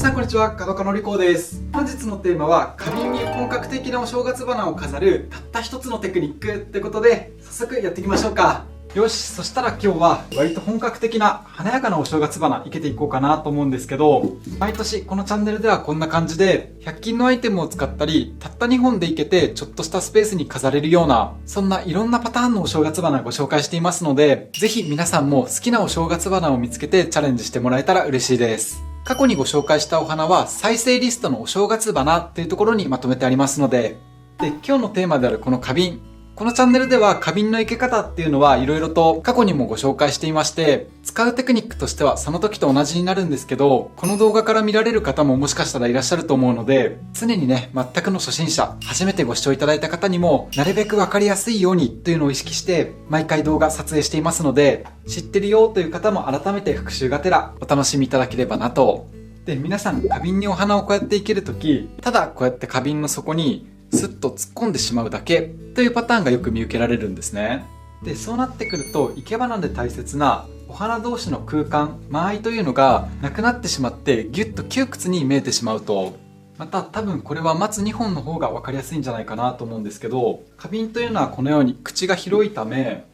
皆さんこんにちは、角鹿のりこうです。本日のテーマは花瓶に本格的なお正月花を飾るたった一つのテクニックってことで、早速やっていきましょうか。よし、そしたら今日は割と本格的な華やかなお正月花いけていこうかなと思うんですけど、毎年このチャンネルではこんな感じで100均のアイテムを使ったり、たった2本でいけてちょっとしたスペースに飾れるような、そんないろんなパターンのお正月花をご紹介していますので、ぜひ皆さんも好きなお正月花を見つけてチャレンジしてもらえたら嬉しいです。過去にご紹介したお花は再生リストのお正月花っていうところにまとめてありますので、今日のテーマであるこの花瓶。このチャンネルでは花瓶の生け方っていうのは色々と過去にもご紹介していまして、使うテクニックとしてはその時と同じになるんですけど、この動画から見られる方ももしかしたらいらっしゃると思うので、常にね、全くの初心者、初めてご視聴いただいた方にも、なるべくわかりやすいようにというのを意識して、毎回動画撮影していますので、知ってるよという方も改めて復習がてらお楽しみいただければなと。で、皆さん花瓶にお花をこうやって生けるとき、ただこうやって花瓶の底にスッと突っ込んでしまうだけというパターンがよく見受けられるんですね。で、そうなってくると生け花で大切なお花同士の空間、間合いというのがなくなってしまってギュッと窮屈に見えてしまうと、また多分これは松2本の方が分かりやすいんじゃないかなと思うんですけど、花瓶というのはこのように口が広いため、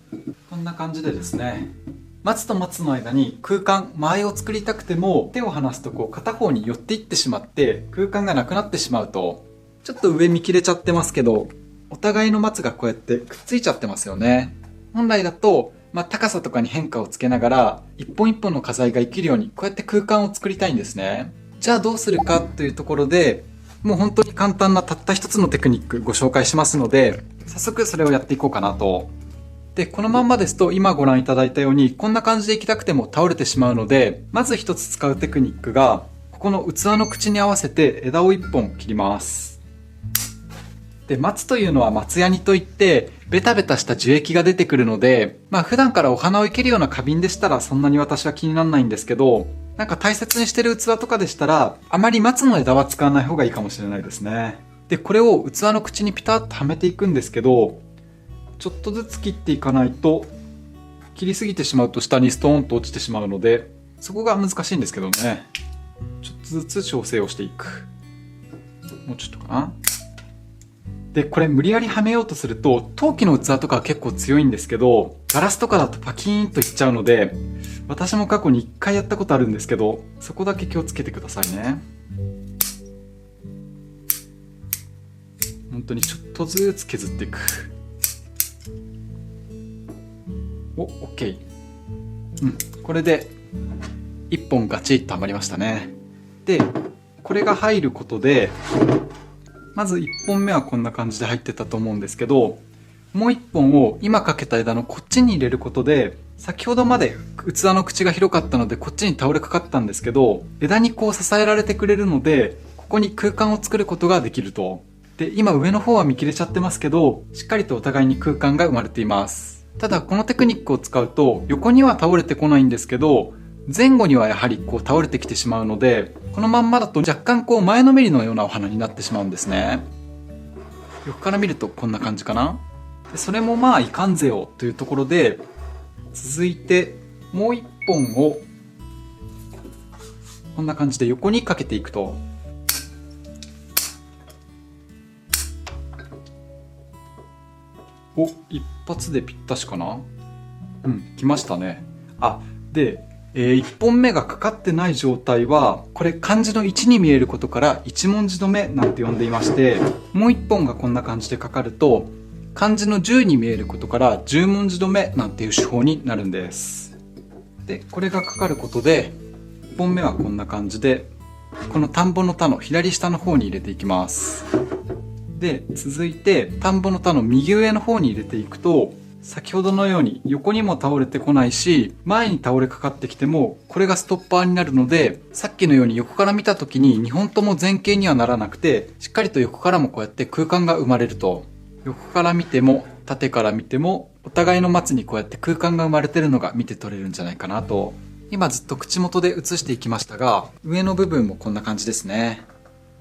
こんな感じでですね、松と松の間に空間、間合いを作りたくても手を離すとこう片方に寄っていってしまって空間がなくなってしまうと、ちょっと上見切れちゃってますけど、お互いの松がこうやってくっついちゃってますよね。本来だと、高さとかに変化をつけながら、一本一本の花材が生きるように、こうやって空間を作りたいんですね。じゃあどうするかというところで、もう本当に簡単なたった一つのテクニックご紹介しますので、早速それをやっていこうかなと。で、このまんまですと今ご覧いただいたように、こんな感じで行きたくても倒れてしまうので、まず一つ使うテクニックが、ここの器の口に合わせて枝を一本切ります。で、松というのは松ヤニといって、ベタベタした樹液が出てくるので、普段からお花を生けるような花瓶でしたらそんなに私は気にならないんですけど、なんか大切にしてる器とかでしたら、あまり松の枝は使わない方がいいかもしれないですね。で、これを器の口にピタッとはめていくんですけど、ちょっとずつ切っていかないと、切りすぎてしまうと下にストーンと落ちてしまうので、そこが難しいんですけどね。ちょっとずつ調整をしていく。もうちょっとかな。で、これ無理やりはめようとすると、陶器の器とかは結構強いんですけど、ガラスとかだとパキーンといっちゃうので、私も過去に1回やったことあるんですけど、そこだけ気をつけてくださいね。本当にちょっとずつ削っていく。OK。これで1本ガチッとはまりましたね。で、これが入ることで、まず1本目はこんな感じで入ってたと思うんですけど、もう1本を今かけた枝のこっちに入れることで、先ほどまで器の口が広かったのでこっちに倒れかかったんですけど、枝にこう支えられてくれるので、ここに空間を作ることができると。で、今上の方は見切れちゃってますけど、しっかりとお互いに空間が生まれています。ただこのテクニックを使うと、横には倒れてこないんですけど、前後にはやはりこう倒れてきてしまうので、このまんまだと若干こう前のめりのようなお花になってしまうんですね。横から見るとこんな感じかな。で、それもいかんぜよというところで、続いてもう一本をこんな感じで横にかけていくと、一発でぴったしかな。来ましたね。で、1本目がかかってない状態は、これ漢字の1に見えることから一文字止めなんて呼んでいまして、もう1本がこんな感じでかかると、漢字の10に見えることから10文字止めなんていう手法になるんです。で、これがかかることで、1本目はこんな感じで、この田んぼの田の左下の方に入れていきます。で、続いて田んぼの田の右上の方に入れていくと、先ほどのように横にも倒れてこないし、前に倒れかかってきてもこれがストッパーになるので、さっきのように横から見た時に2本とも前傾にはならなくて、しっかりと横からもこうやって空間が生まれると。横から見ても縦から見てもお互いの松にこうやって空間が生まれてるのが見て取れるんじゃないかなと。今ずっと口元で映していきましたが、上の部分もこんな感じですね。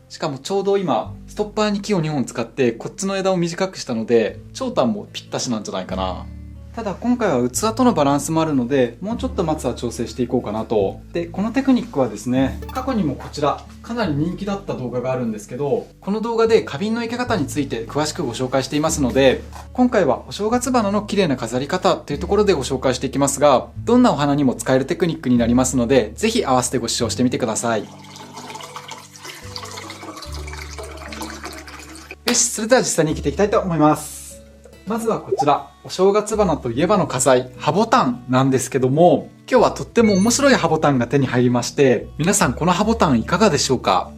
しかもちょうど今ストッパーに木を2本使ってこっちの枝を短くしたので、長短もぴったしなんじゃないかな。ただ今回は器とのバランスもあるので、もうちょっと松は調整していこうかなと。で、このテクニックはですね、過去にもこちら、かなり人気だった動画があるんですけど、この動画で花瓶の生け方について詳しくご紹介していますので、今回はお正月花の綺麗な飾り方というところでご紹介していきますが、どんなお花にも使えるテクニックになりますので、ぜひ合わせてご視聴してみてください。よし、それでは実際に生けていきたいと思います。まずはこちら、お正月花といえばの花材、ハボタンなんですけども、今日はとっても面白いハボタンが手に入りまして、皆さんこのハボタンいかがでしょうか？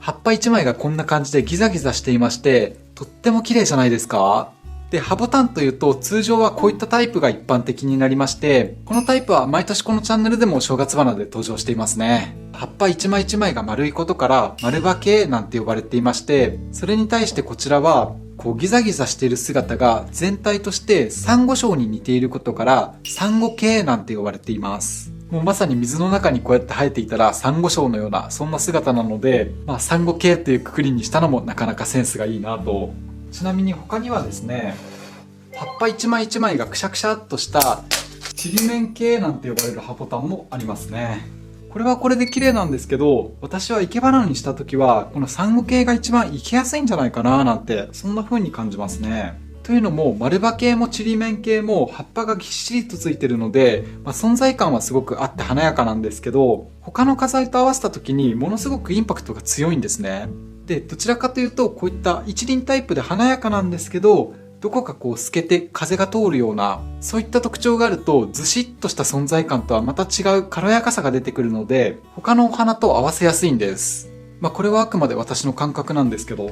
葉っぱ1枚がこんな感じでギザギザしていまして、とっても綺麗じゃないですか？で、ハボタンというと通常はこういったタイプが一般的になりまして、このタイプは毎年このチャンネルでもお正月花で登場していますね。葉っぱ1枚1枚が丸いことから丸葉系なんて呼ばれていまして、それに対してこちらはこうギザギザしている姿が全体としてサンゴ礁に似ていることからサンゴ系なんて呼ばれています。もうまさに水の中にこうやって生えていたらサンゴ礁のようなそんな姿なので、サンゴ系というくくりにしたのもなかなかセンスがいいなと。ちなみに他にはですね、葉っぱ一枚一枚がくしゃくしゃっとしたちりめん系なんて呼ばれるハボタンもありますね。これはこれで綺麗なんですけど、私は生け花にした時はこのサンゴ系が一番生けやすいんじゃないかななんて、そんな風に感じますね。というのも丸葉系もちりめん系も葉っぱがぎっしりとついてるので、存在感はすごくあって華やかなんですけど、他の花材と合わせた時にものすごくインパクトが強いんですね。で、どちらかというとこういった一輪タイプで華やかなんですけど、どこかこう透けて風が通るような、そういった特徴があるとずしっとした存在感とはまた違う軽やかさが出てくるので、他のお花と合わせやすいんです。これはあくまで私の感覚なんですけど。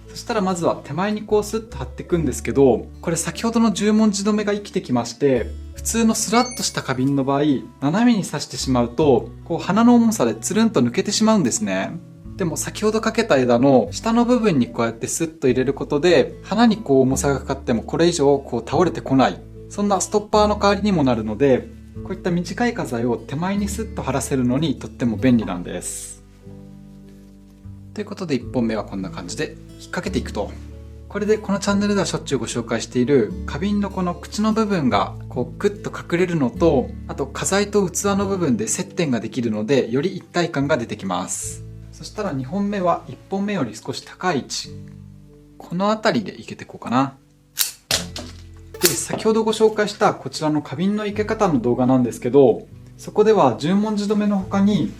そしたらまずは手前にこうスッと貼っていくんですけど、これ先ほどの十文字止めが生きてきまして、普通のスラッとした花瓶の場合、斜めに刺してしまうと、こう花の重さでつるんと抜けてしまうんですね。でも先ほどかけた枝の下の部分にこうやってスッと入れることで、花にこう重さがかかってもこれ以上こう倒れてこない。そんなストッパーの代わりにもなるので、こういった短い花材を手前にスッと貼らせるのにとっても便利なんです。ということで1本目はこんな感じで引っ掛けていくと。これでこのチャンネルではしょっちゅうご紹介している花瓶のこの口の部分がこうグッと隠れるのと、あと花材と器の部分で接点ができるので、より一体感が出てきます。そしたら2本目は1本目より少し高い位置。この辺りで生けていこうかな。で、先ほどご紹介したこちらの花瓶の生け方の動画なんですけど、そこでは十文字止めの他に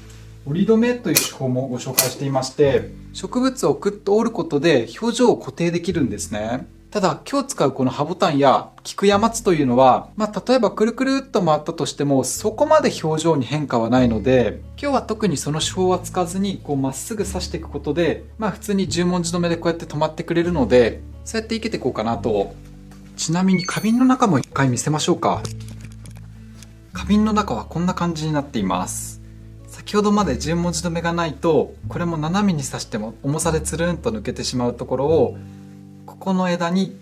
折り止めという手法もご紹介していまして、植物をクッと折ることで表情を固定できるんですね。ただ今日使うこのハボタンや菊や松というのは、例えばくるくるっと回ったとしてもそこまで表情に変化はないので、今日は特にその手法は使わずにこうまっすぐ刺していくことで、普通に十文字止めでこうやって止まってくれるので、そうやって生けていこうかなと。ちなみに花瓶の中も一回見せましょうか。花瓶の中はこんな感じになっています。先ほどまで十文字止めがないと、これも斜めに刺しても重さでつるんと抜けてしまうところを、ここの枝に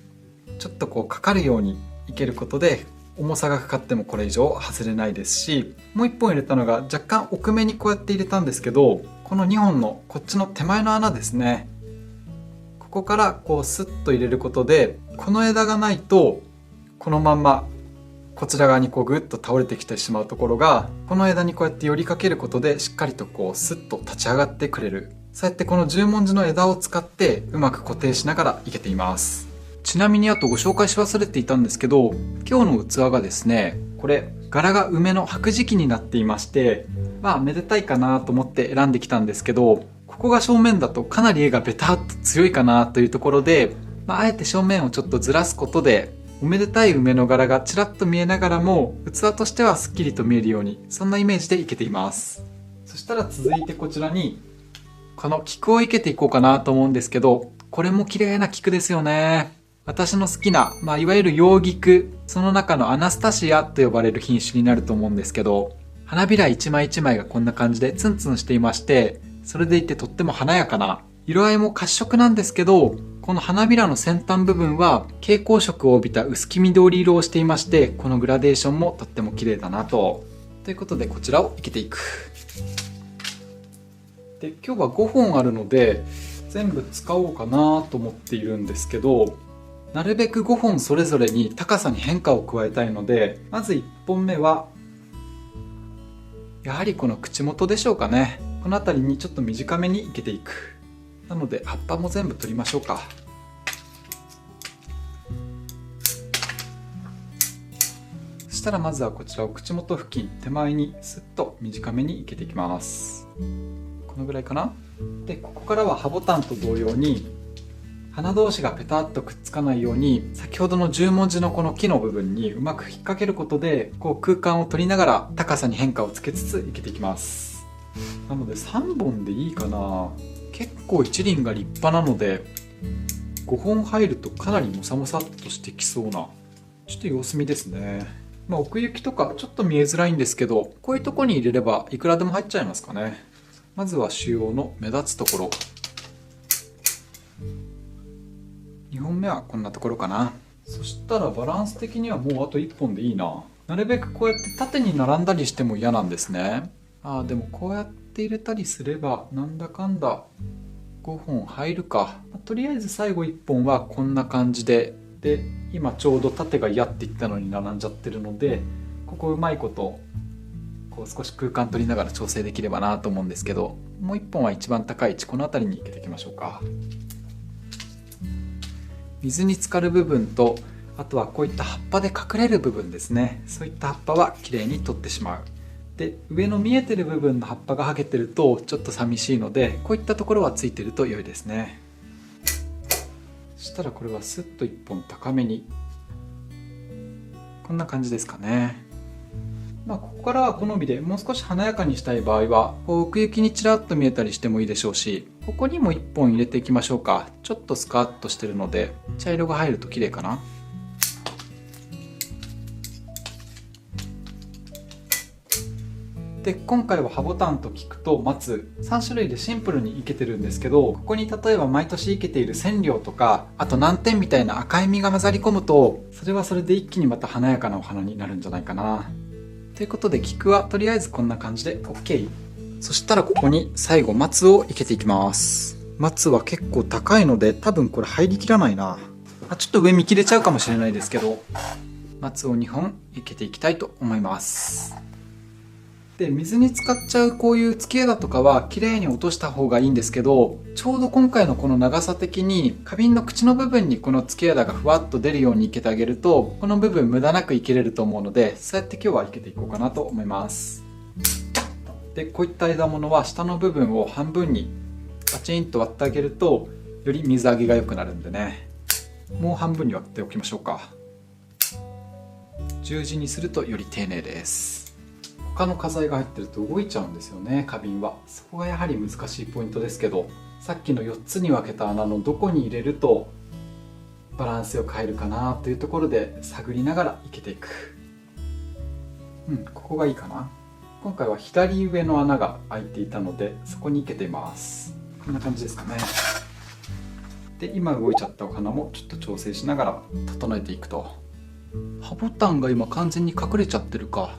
ちょっとこうかかるようにいけることで、重さがかかってもこれ以上外れないですし、もう1本入れたのが若干奥めにこうやって入れたんですけど、この2本のこっちの手前の穴ですね、ここからこうスッと入れることで、この枝がないとこのまんまこちら側にこうグッと倒れてきてしまうところが、この枝にこうやって寄りかけることでしっかりとこうスッと立ち上がってくれる。そうやってこの十文字の枝を使ってうまく固定しながら生けています。ちなみにあとご紹介し忘れていたんですけど、今日の器がですね、これ柄が梅の白磁器になっていまして、めでたいかなと思って選んできたんですけど、ここが正面だとかなり絵がベタっと強いかなというところで、あえて正面をちょっとずらすことで、おめでたい梅の柄がちらっと見えながらも器としてはすっきりと見えるように、そんなイメージで生けています。そしたら続いてこちらにこの菊を生けていこうかなと思うんですけど、これも綺麗な菊ですよね。私の好きな、いわゆる洋菊、その中のアナスタシアと呼ばれる品種になると思うんですけど、花びら一枚一枚がこんな感じでツンツンしていまして、それでいてとっても華やかな、色合いも褐色なんですけど、この花びらの先端部分は蛍光色を帯びた薄黄緑色をしていまして、このグラデーションもとっても綺麗だなと。ということでこちらを生けていく。で、今日は5本あるので全部使おうかなと思っているんですけど、なるべく5本それぞれに高さに変化を加えたいので、まず1本目はやはりこの口元でしょうかね。この辺りにちょっと短めに生けていく。なので葉っぱも全部取りましょうか。そしたらまずはこちらを口元付近手前にスッと短めに生けていきます。このぐらいかな。でここからは葉ボタンと同様に花同士がペタッとくっつかないように、先ほどの十文字のこの木の部分にうまく引っ掛けることでこう空間を取りながら高さに変化をつけつつ生けていきます。なので3本でいいかな。結構一輪が立派なので5本入るとかなりモサモサっとしてきそうな、ちょっと様子見ですね。奥行きとかちょっと見えづらいんですけど、こういうとこに入れればいくらでも入っちゃいますかね。まずは主要の目立つところ、2本目はこんなところかな。そしたらバランス的にはもうあと1本でいいな。なるべくこうやって縦に並んだりしても嫌なんですね。でもこうやって入れたりすればなんだかんだ5本入るか。とりあえず最後1本はこんな感じで、今ちょうど縦が嫌って言ったのに並んじゃってるので、ここうまいことこう少し空間取りながら調整できればなと思うんですけど、もう1本は一番高い位置、この辺りに生けていきましょうか。水に浸かる部分と、あとはこういった葉っぱで隠れる部分ですね。そういった葉っぱはきれいに取ってしまう。で上の見えてる部分の葉っぱがはげてるとちょっと寂しいので、こういったところはついてると良いですね。そしたらこれはスッと1本高めに、こんな感じですかね。ここからは好みで、もう少し華やかにしたい場合はこう奥行きにちらっと見えたりしてもいいでしょうし、ここにも1本入れていきましょうか。ちょっとスカッとしてるので茶色が入ると綺麗かな。で今回は葉ボタンと聞くと松3種類でシンプルに生けてるんですけど、ここに例えば毎年生けている千両とか、あと南天みたいな赤い実が混ざり込むと、それはそれで一気にまた華やかなお花になるんじゃないかな。ということで菊はとりあえずこんな感じで OK。 そしたらここに最後松を生けていきます。松は結構高いので多分これ入りきらないな。ちょっと上見切れちゃうかもしれないですけど、松を2本生けていきたいと思います。で水に浸かっちゃうこういう付け枝とかはきれいに落とした方がいいんですけど、ちょうど今回のこの長さ的に花瓶の口の部分にこの付け枝がふわっと出るように生けてあげると、この部分無駄なく生けれると思うので、そうやって今日は生けていこうかなと思います。でこういった枝物は下の部分を半分にパチンと割ってあげるとより水揚げが良くなるんでね、もう半分に割っておきましょうか。十字にするとより丁寧です。他の花材が入ってると動いちゃうんですよね、花瓶は。そこがやはり難しいポイントですけど、さっきの4つに分けた穴のどこに入れるとバランスよく入るかなというところで探りながら生けていく。ここがいいかな。今回は左上の穴が開いていたのでそこに生けています。こんな感じですかね。で今動いちゃったお花もちょっと調整しながら整えていくと。葉ボタンが今完全に隠れちゃってるか。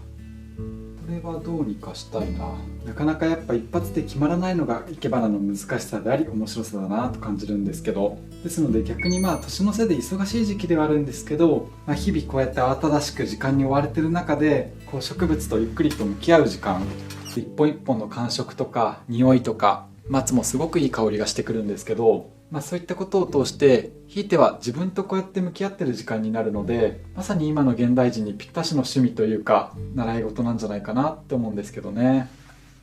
これはどうにかしたいな。なかなかやっぱ一発で決まらないのが生け花の難しさであり面白さだなと感じるんですけど、ですので逆に年の瀬で忙しい時期ではあるんですけど、日々こうやって慌ただしく時間に追われてる中でこう植物とゆっくりと向き合う時間、一本一本の感触とか匂いとか松もすごくいい香りがしてくるんですけど、そういったことを通してひいては自分とこうやって向き合ってる時間になるので、まさに今の現代人にぴったしの趣味というか習い事なんじゃないかなって思うんですけどね。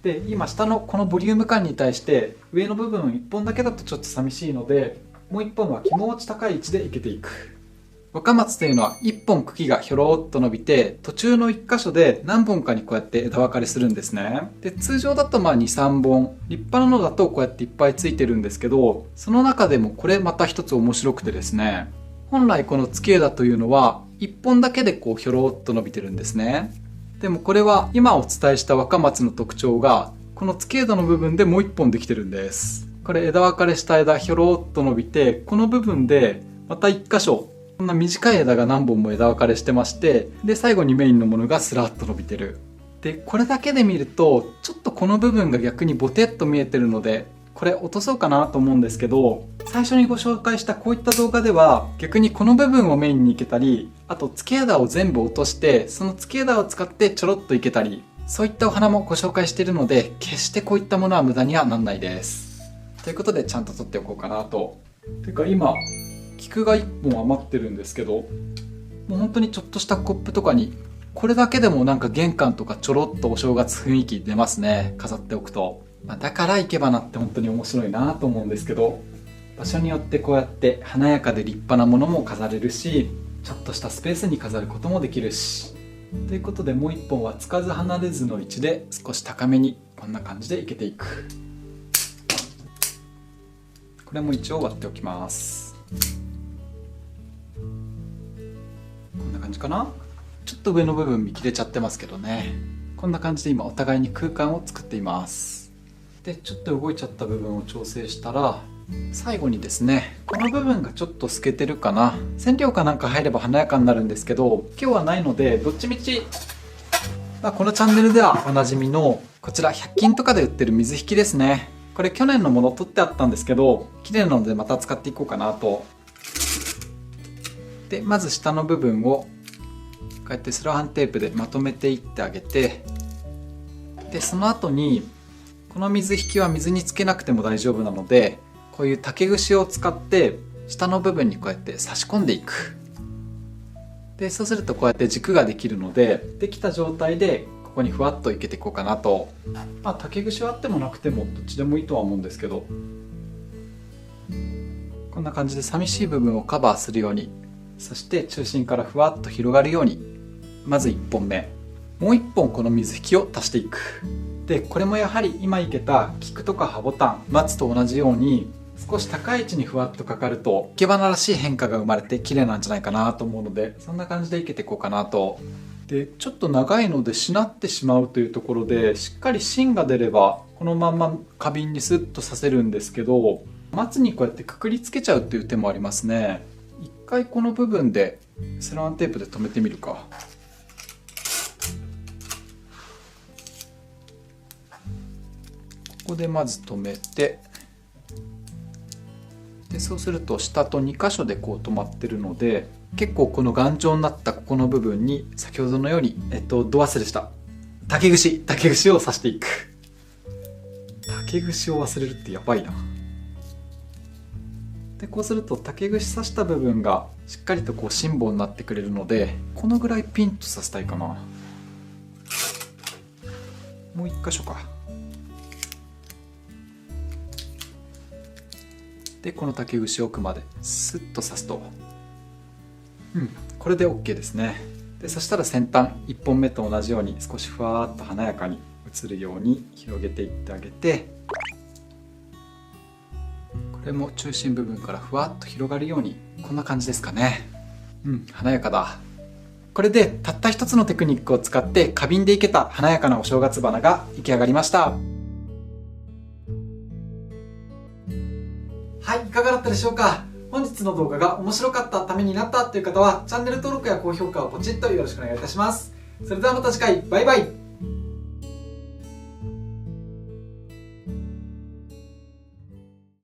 で今下のこのボリューム感に対して上の部分1本だけだとちょっと寂しいので、もう1本は気持ち高い位置で生けていく。若松というのは1本茎がひょろっと伸びて、途中の1箇所で何本かにこうやって枝分かれするんですね。で通常だと2、3本、立派なのだとこうやっていっぱいついてるんですけど、その中でもこれまた一つ面白くてですね、本来この付け枝というのは1本だけでこうひょろっと伸びてるんですね。でもこれは今お伝えした若松の特徴がこの付け枝の部分でもう1本できてるんです。これ枝分かれした枝ひょろっと伸びて、この部分でまた1箇所こんな短い枝が何本も枝分かれしてまして、で最後にメインのものがスラッと伸びてる。でこれだけで見るとちょっとこの部分が逆にボテッと見えてるので、これ落とそうかなと思うんですけど、最初にご紹介したこういった動画では逆にこの部分をメインにいけたり、あと付け枝を全部落としてその付け枝を使ってちょろっといけたり、そういったお花もご紹介しているので、決してこういったものは無駄にはなんないです。ということでちゃんと取っておこうかなと。ていうか今菊が1本余ってるんですけど、もう本当にちょっとしたコップとかにこれだけでもなんか玄関とかちょろっとお正月雰囲気出ますね、飾っておくと。だから生け花って本当に面白いなと思うんですけど、場所によってこうやって華やかで立派なものも飾れるし、ちょっとしたスペースに飾ることもできるし。ということでもう一本はつかず離れずの位置で少し高めにこんな感じで生けていく。これも一応割っておきます。こんな感じかな。ちょっと上の部分見切れちゃってますけどね。こんな感じで今お互いに空間を作っています。でちょっと動いちゃった部分を調整したら、最後にですね、この部分がちょっと透けてるかな、染料かなんか入れば華やかになるんですけど、今日はないのでどっちみち、このチャンネルではおなじみのこちら100均とかで売ってる水引ですね。これ去年のもの取ってあったんですけど、綺麗なのでまた使っていこうかなと。でまず下の部分をこうやってセロハンテープでまとめていってあげて、でその後にこの水引は水につけなくても大丈夫なので、こういう竹串を使って下の部分にこうやって差し込んでいく。でそうするとこうやって軸ができるので、できた状態でここにふわっといけていこうかなと。竹串はあってもなくてもどっちでもいいとは思うんですけど、こんな感じで寂しい部分をカバーするように、そして中心からふわっと広がるように、まず1本目、もう1本この水引を足していく。でこれもやはり今いけた菊とか葉ボタン、松と同じように少し高い位置にふわっとかかると生け花らしい変化が生まれて綺麗なんじゃないかなと思うので、そんな感じでいけていこうかなと。でちょっと長いのでしなってしまうというところで、しっかり芯が出ればこのまんま花瓶にスッとさせるんですけど、松にこうやってくくりつけちゃうっていう手もありますね。一回この部分でセロハンテープで留めてみるか。ここでまず留めて、でそうすると下と2箇所でこう止まってるので、結構この頑丈になったここの部分に先ほどのようにど忘れした竹串を刺していく。竹串を忘れるってやばいな。でこうすると竹串刺した部分がしっかりとこう心棒になってくれるので、このぐらいピンと刺したいかな。もう1箇所か。でこの竹串奥までスッと刺すと、これで OK ですね。でそしたら先端1本目と同じように少しふわーっと華やかに映るように広げていってあげて、これも中心部分からふわっと広がるように、こんな感じですかね。華やかだ。これでたった一つのテクニックを使って花瓶で生けた華やかなお正月花が出来上がりました。はい、いかがだったでしょうか。本日の動画が面白かった、ためになったという方はチャンネル登録や高評価をポチッとよろしくお願いいたします。それではまた次回、バイバイ。